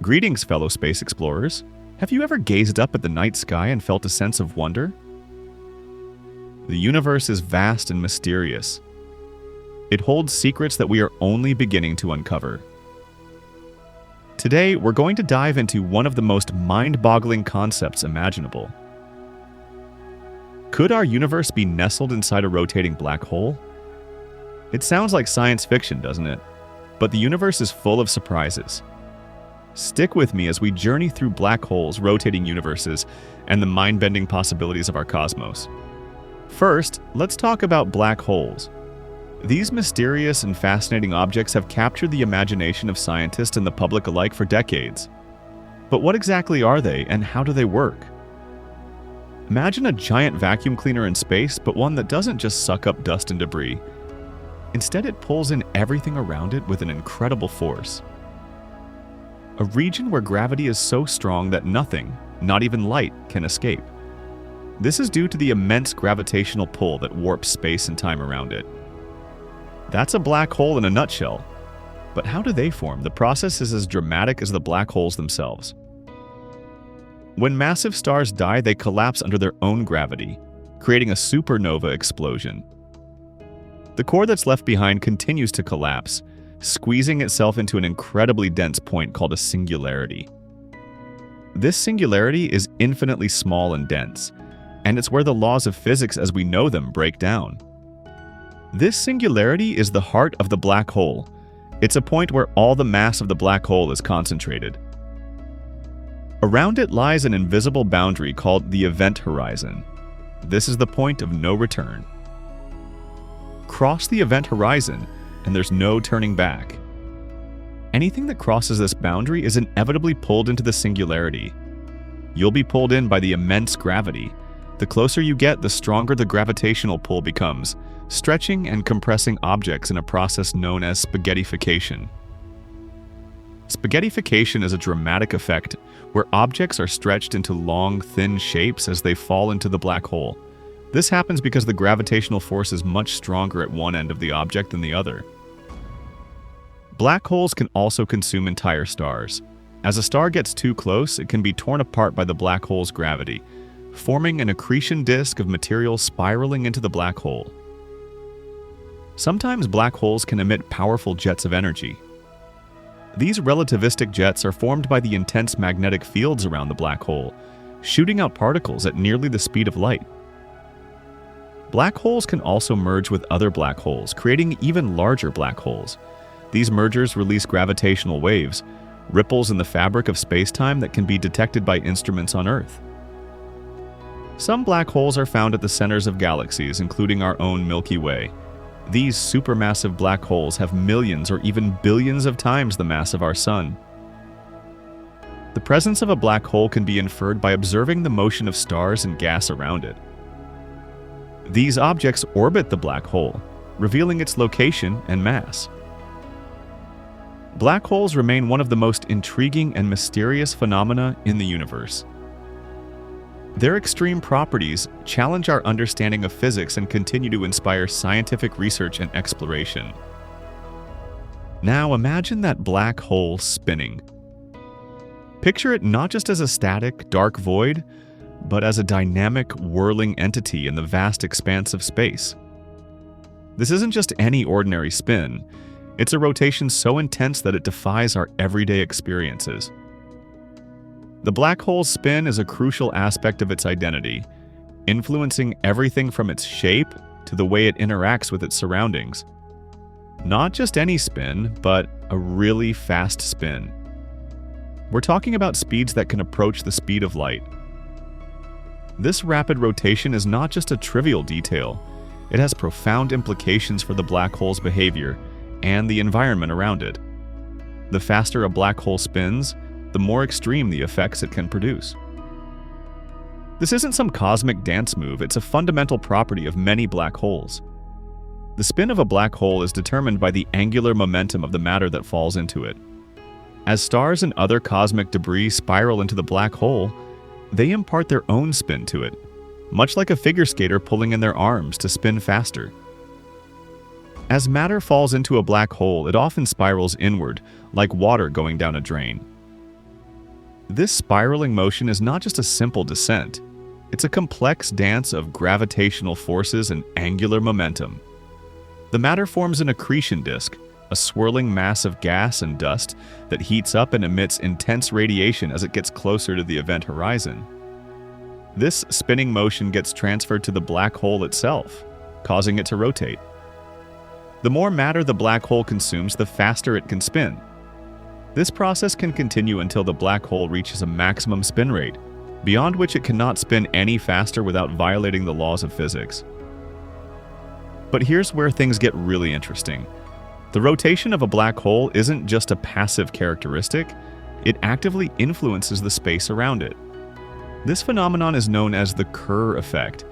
Greetings, fellow space explorers. Have you ever gazed up at the night sky and felt a sense of wonder? The universe is vast and mysterious. It holds secrets that we are only beginning to uncover. Today, we're going to dive into one of the most mind-boggling concepts imaginable. Could our universe be nestled inside a rotating black hole? It sounds like science fiction, doesn't it? But the universe is full of surprises. Stick with me as we journey through black holes, rotating universes, and the mind-bending possibilities of our cosmos. First, let's talk about black holes. These mysterious and fascinating objects have captured the imagination of scientists and the public alike for decades. But what exactly are they, and how do they work? Imagine a giant vacuum cleaner in space, but one that doesn't just suck up dust and debris. Instead, it pulls in everything around it with an incredible force. A region where gravity is so strong that nothing, not even light, can escape. This is due to the immense gravitational pull that warps space and time around it. That's a black hole in a nutshell. But how do they form? The process is as dramatic as the black holes themselves. When massive stars die, they collapse under their own gravity, creating a supernova explosion. The core that's left behind continues to collapse, squeezing itself into an incredibly dense point called a singularity. This singularity is infinitely small and dense, and it's where the laws of physics as we know them break down. This singularity is the heart of the black hole. It's a point where all the mass of the black hole is concentrated. Around it lies an invisible boundary called the event horizon. This is the point of no return. Cross the event horizon, and there's no turning back. Anything that crosses this boundary is inevitably pulled into the singularity. You'll be pulled in by the immense gravity. The closer you get, the stronger the gravitational pull becomes, stretching and compressing objects in a process known as spaghettification. Spaghettification is a dramatic effect where objects are stretched into long, thin shapes as they fall into the black hole. This happens because the gravitational force is much stronger at one end of the object than the other. Black holes can also consume entire stars. As a star gets too close, it can be torn apart by the black hole's gravity, forming an accretion disk of material spiraling into the black hole. Sometimes black holes can emit powerful jets of energy. These relativistic jets are formed by the intense magnetic fields around the black hole, shooting out particles at nearly the speed of light. Black holes can also merge with other black holes, creating even larger black holes. These mergers release gravitational waves, ripples in the fabric of space-time that can be detected by instruments on Earth. Some black holes are found at the centers of galaxies, including our own Milky Way. These supermassive black holes have millions or even billions of times the mass of our Sun. The presence of a black hole can be inferred by observing the motion of stars and gas around it. These objects orbit the black hole, revealing its location and mass. Black holes remain one of the most intriguing and mysterious phenomena in the universe. Their extreme properties challenge our understanding of physics and continue to inspire scientific research and exploration. Now imagine that black hole spinning. Picture it not just as a static, dark void, but as a dynamic, whirling entity in the vast expanse of space. This isn't just any ordinary spin. It's a rotation so intense that it defies our everyday experiences. The black hole's spin is a crucial aspect of its identity, influencing everything from its shape to the way it interacts with its surroundings. Not just any spin, but a really fast spin. We're talking about speeds that can approach the speed of light. This rapid rotation is not just a trivial detail. It has profound implications for the black hole's behavior and the environment around it. The faster a black hole spins, the more extreme the effects it can produce. This isn't some cosmic dance move, it's a fundamental property of many black holes. The spin of a black hole is determined by the angular momentum of the matter that falls into it. As stars and other cosmic debris spiral into the black hole, they impart their own spin to it, much like a figure skater pulling in their arms to spin faster. As matter falls into a black hole, it often spirals inward, like water going down a drain. This spiraling motion is not just a simple descent. It's a complex dance of gravitational forces and angular momentum. The matter forms an accretion disk, a swirling mass of gas and dust that heats up and emits intense radiation as it gets closer to the event horizon. This spinning motion gets transferred to the black hole itself, causing it to rotate. The more matter the black hole consumes, the faster it can spin. This process can continue until the black hole reaches a maximum spin rate, beyond which it cannot spin any faster without violating the laws of physics. But here's where things get really interesting. The rotation of a black hole isn't just a passive characteristic, it actively influences the space around it. This phenomenon is known as the Kerr effect,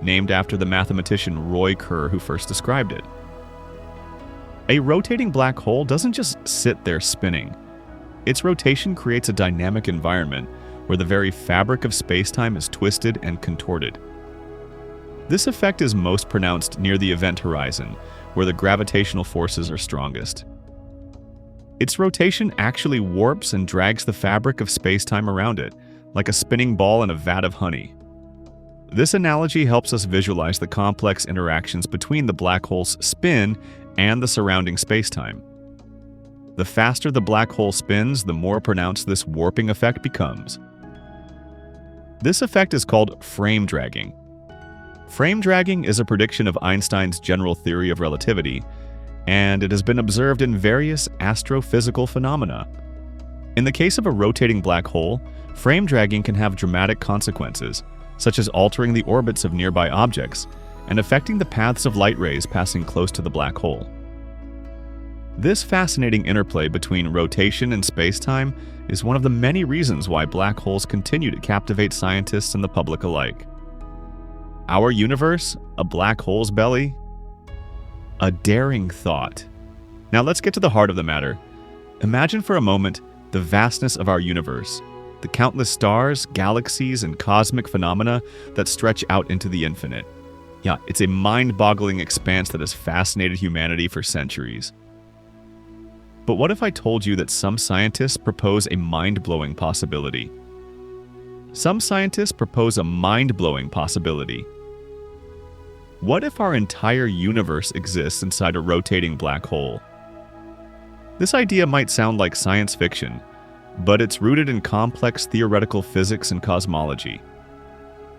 named after the mathematician Roy Kerr who first described it. A rotating black hole doesn't just sit there spinning. Its rotation creates a dynamic environment where the very fabric of spacetime is twisted and contorted. This effect is most pronounced near the event horizon, where the gravitational forces are strongest. Its rotation actually warps and drags the fabric of spacetime around it, like a spinning ball in a vat of honey. This analogy helps us visualize the complex interactions between the black hole's spin and the surrounding spacetime. The faster the black hole spins, the more pronounced this warping effect becomes. This effect is called frame dragging. Frame dragging is a prediction of Einstein's general theory of relativity, and it has been observed in various astrophysical phenomena. In the case of a rotating black hole, frame dragging can have dramatic consequences, such as altering the orbits of nearby objects and affecting the paths of light rays passing close to the black hole. This fascinating interplay between rotation and spacetime is one of the many reasons why black holes continue to captivate scientists and the public alike. Our universe, a black hole's belly? A daring thought. Now let's get to the heart of the matter. Imagine for a moment the vastness of our universe, the countless stars, galaxies, and cosmic phenomena that stretch out into the infinite. Yeah, it's a mind-boggling expanse that has fascinated humanity for centuries. But what if I told you that some scientists propose a mind-blowing possibility? Some scientists propose a mind-blowing possibility. What if our entire universe exists inside a rotating black hole? This idea might sound like science fiction, but it's rooted in complex theoretical physics and cosmology.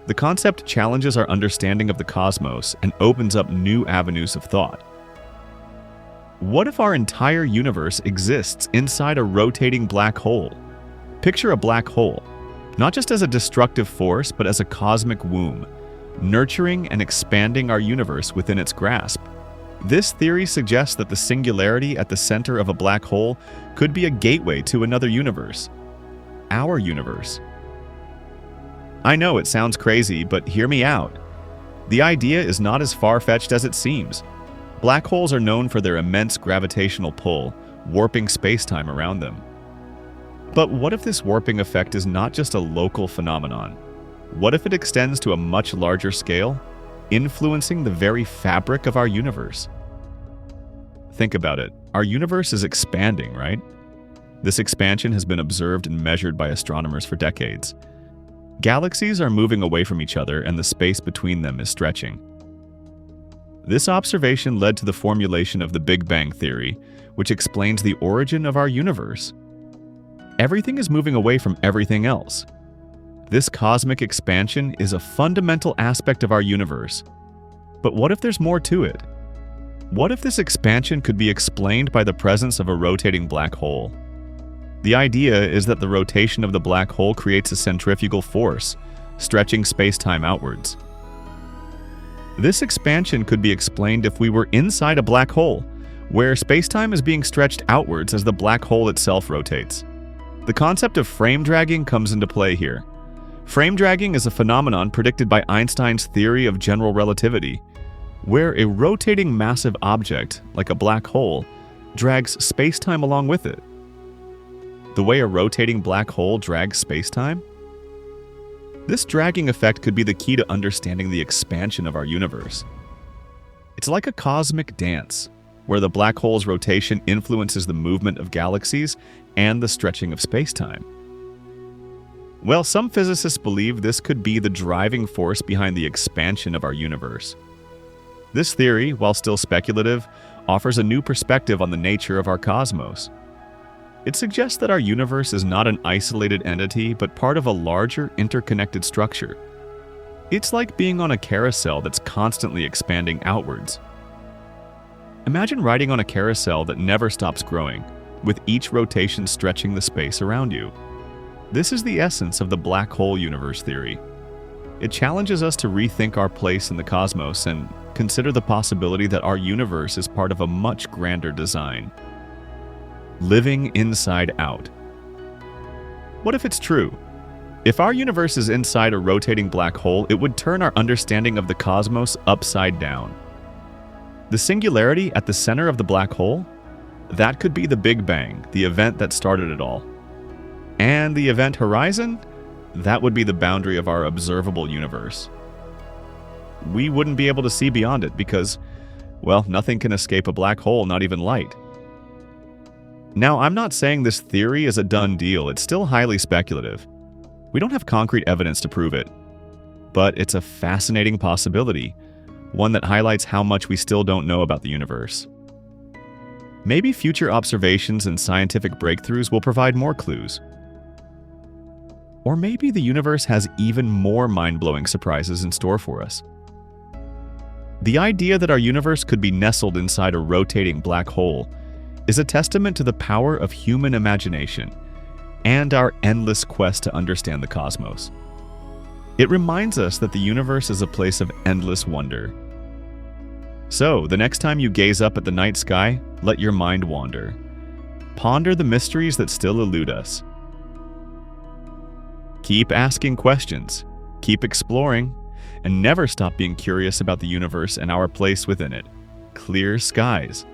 The concept challenges our understanding of the cosmos and opens up new avenues of thought. What if our entire universe exists inside a rotating black hole? Picture a black hole, not just as a destructive force, but as a cosmic womb, nurturing and expanding our universe within its grasp. This theory suggests that the singularity at the center of a black hole could be a gateway to another universe. Our universe. I know it sounds crazy, but hear me out. The idea is not as far-fetched as it seems. Black holes are known for their immense gravitational pull, warping spacetime around them. But what if this warping effect is not just a local phenomenon? What if it extends to a much larger scale, influencing the very fabric of our universe? Think about it. Our universe is expanding, right? This expansion has been observed and measured by astronomers for decades. Galaxies are moving away from each other and the space between them is stretching. This observation led to the formulation of the Big Bang Theory, which explains the origin of our universe. Everything is moving away from everything else. This cosmic expansion is a fundamental aspect of our universe. But what if there's more to it? What if this expansion could be explained by the presence of a rotating black hole? The idea is that the rotation of the black hole creates a centrifugal force, stretching spacetime outwards. This expansion could be explained if we were inside a black hole, where spacetime is being stretched outwards as the black hole itself rotates. The concept of frame dragging comes into play here. Frame dragging is a phenomenon predicted by Einstein's theory of general relativity, where a rotating massive object, like a black hole, drags spacetime along with it. The way a rotating black hole drags spacetime? This dragging effect could be the key to understanding the expansion of our universe. It's like a cosmic dance, where the black hole's rotation influences the movement of galaxies and the stretching of spacetime. Well, some physicists believe this could be the driving force behind the expansion of our universe. This theory, while still speculative, offers a new perspective on the nature of our cosmos. It suggests that our universe is not an isolated entity, but part of a larger, interconnected structure. It's like being on a carousel that's constantly expanding outwards. Imagine riding on a carousel that never stops growing, with each rotation stretching the space around you. This is the essence of the black hole universe theory. It challenges us to rethink our place in the cosmos and consider the possibility that our universe is part of a much grander design. Living inside out. What if it's true? If our universe is inside a rotating black hole, it would turn our understanding of the cosmos upside down. The singularity at the center of the black hole? That could be the Big Bang, the event that started it all. And the event horizon? That would be the boundary of our observable universe. We wouldn't be able to see beyond it because, well, nothing can escape a black hole, not even light. Now, I'm not saying this theory is a done deal. It's still highly speculative. We don't have concrete evidence to prove it. But it's a fascinating possibility, one that highlights how much we still don't know about the universe. Maybe future observations and scientific breakthroughs will provide more clues. Or maybe the universe has even more mind-blowing surprises in store for us. The idea that our universe could be nestled inside a rotating black hole is a testament to the power of human imagination and our endless quest to understand the cosmos. It reminds us that the universe is a place of endless wonder. So, the next time you gaze up at the night sky, let your mind wander. Ponder the mysteries that still elude us. Keep asking questions, keep exploring, and never stop being curious about the universe and our place within it. Clear skies.